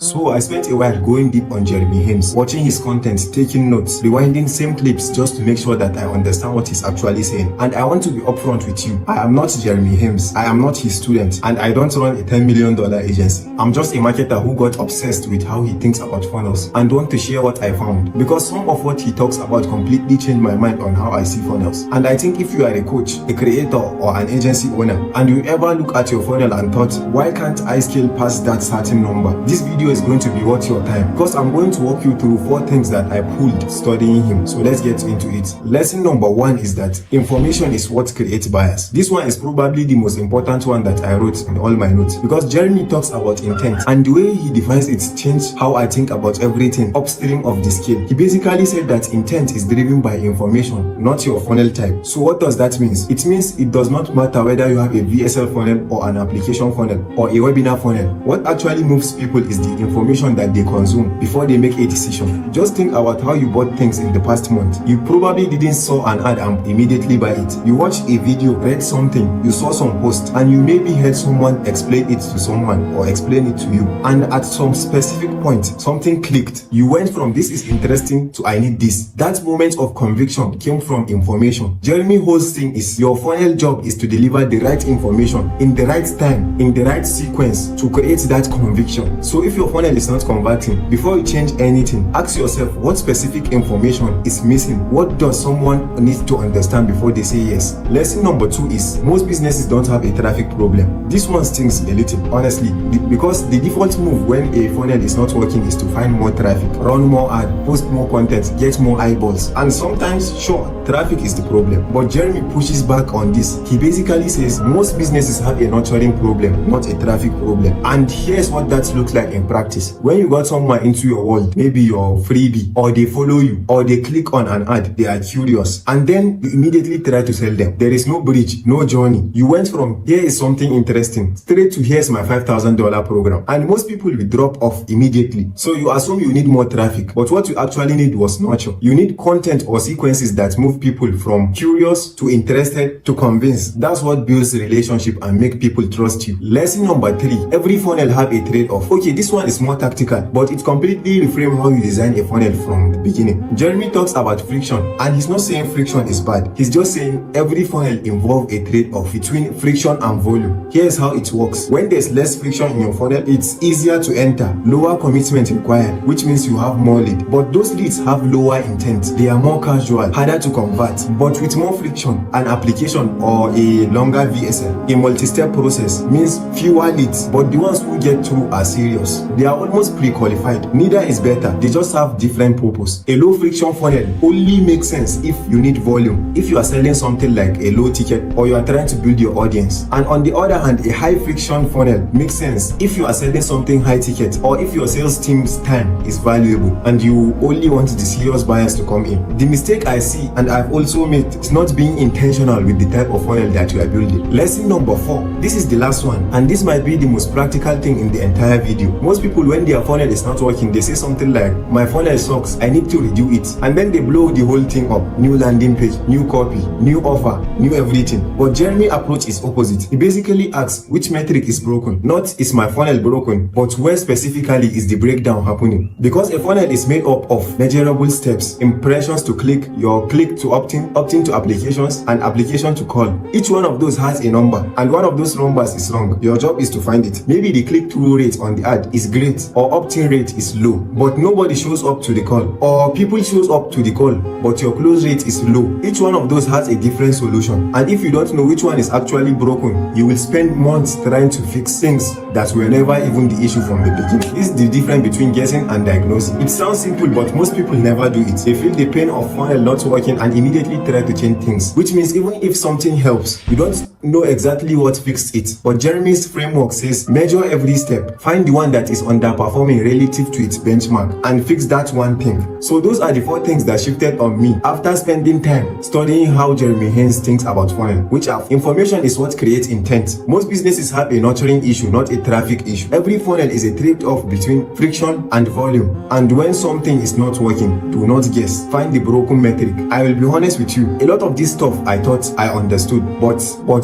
So I spent a while going deep on Jeremy Haynes, watching his content, taking notes, rewinding same clips just to make sure that I understand what he's actually saying. And I want to be upfront with you. I am not Jeremy Haynes, I am not his student, and I don't run a $10 million agency. I'm just a marketer who got obsessed with how he thinks about funnels and want to share what I found. Because some of what he talks about completely changed my mind on how I see funnels. And I think if you are a coach, a creator, or an agency owner, and you ever look at your funnel and thought, why can't I scale past that certain number? This video is going to be worth your time, because I'm going to walk you through 4 things that I pulled studying him. So let's get into it. Lesson number 1 is that information is what creates bias. This one is probably the most important one that I wrote in all my notes, because Jeremy talks about intent, and the way he defines it changed how I think about everything upstream of the scale. He basically said that intent is driven by information, not your funnel type. So what does that mean? It means it does not matter whether you have a VSL funnel or an application funnel or a webinar funnel. What actually moves people is the information that they consume before they make a decision. Just think about how you bought things in the past month. You probably didn't saw an ad and immediately buy it. You watched a video, read something, you saw some post, and you maybe heard someone explain it to someone or explain it to you. And at some specific point, something clicked. You went from this is interesting to I need this. That moment of conviction came from information. Jeremy Haynes' thing is your funnel job is to deliver the right information in the right time, in the right sequence to create that conviction. So if your funnel is not converting, before you change anything, ask yourself what specific information is missing. What does someone need to understand before they say yes? Lesson number 2 is most businesses don't have a traffic problem. This one stings a little, honestly, because the default move when a funnel is not working is to find more traffic, run more ad, post more content, get more eyeballs. And sometimes, sure, traffic is the problem. But Jeremy pushes back on this. He basically says most businesses have a nurturing problem, not a traffic problem. And here's what that looks like in practice. When you got someone into your world, maybe your freebie, or they follow you, or they click on an ad, they are curious, and then you immediately try to sell them. There is no bridge, no journey. You went from here is something interesting straight to here's my $5,000 program, and most people will drop off immediately. So you assume you need more traffic, but what you actually need was nurture. You need content or sequences that move people from curious to interested to convinced. That's what builds relationship and make people trust you. Lesson number 3, every funnel have a trade-off. Okay, this one is more tactical, but it completely reframes how you design a funnel from the beginning. Jeremy talks about friction, and he's not saying friction is bad. He's just saying every funnel involves a trade-off between friction and volume. Here's how it works. When there's less friction in your funnel, it's easier to enter, lower commitment required, which means you have more lead. But those leads have lower intent. They are more casual, harder to convert. But with more friction, an application or a longer VSL, a multi-step process means fewer leads, but the ones who get through are serious. They are almost pre-qualified. Neither is better. They just have different purpose. A low friction funnel only makes sense if you need volume, if you are selling something like a low ticket or you are trying to build your audience. And on the other hand, a high friction funnel makes sense if you are selling something high ticket or if your sales team's time is valuable and you only want the serious buyers to come in. The mistake I see and I've also made is not being intentional with the type of funnel that you are building. Lesson number 4. This is the last one, and this might be the most practical thing in the entire video. Most people, when their funnel is not working, they say something like, my funnel sucks, I need to redo it. And then they blow the whole thing up. New landing page, new copy, new offer, new everything. But Jeremy's approach is opposite. He basically asks which metric is broken. Not is my funnel broken, but where specifically is the breakdown happening. Because a funnel is made up of measurable steps, impressions to click, your click to opt-in to applications, and application to call. Each one of those has a number, and one of those numbers is wrong. Your job is to find it. Maybe the click-through rate on the ad is great, or opt-in rate is low, but nobody shows up to the call. Or people shows up to the call, but your close rate is low. Each one of those has a different solution. And if you don't know which one is actually broken, you will spend months trying to fix things that were never even the issue from the beginning. This is the difference between guessing and diagnosing. It sounds simple, but most people never do it. They feel the pain of funnel not working and immediately try to change things, which means even if something helps, you don't know exactly what fixed it. But Jeremy's framework says measure every step, find the one that is underperforming relative to its benchmark, and fix that one thing. So those are the 4 things that shifted on me after spending time studying how Jeremy Haynes thinks about funnel, which are information is what creates intent. Most businesses have a nurturing issue, not a traffic issue. Every funnel is a trade-off between friction and volume. And when something is not working, do not guess. Find the broken metric. I will be honest with you, a lot of this stuff I thought I understood, but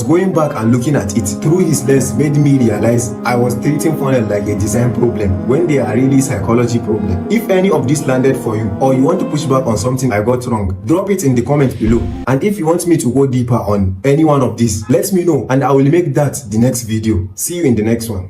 going back and looking at it through his lens made me realize I was treating funnel like a design problem problem when they are really psychology problem. If any of this landed for you, or you want to push back on something I got wrong, drop it in the comment below. And if you want me to go deeper on any one of these, let me know and I will make that the next video. See you in the next one.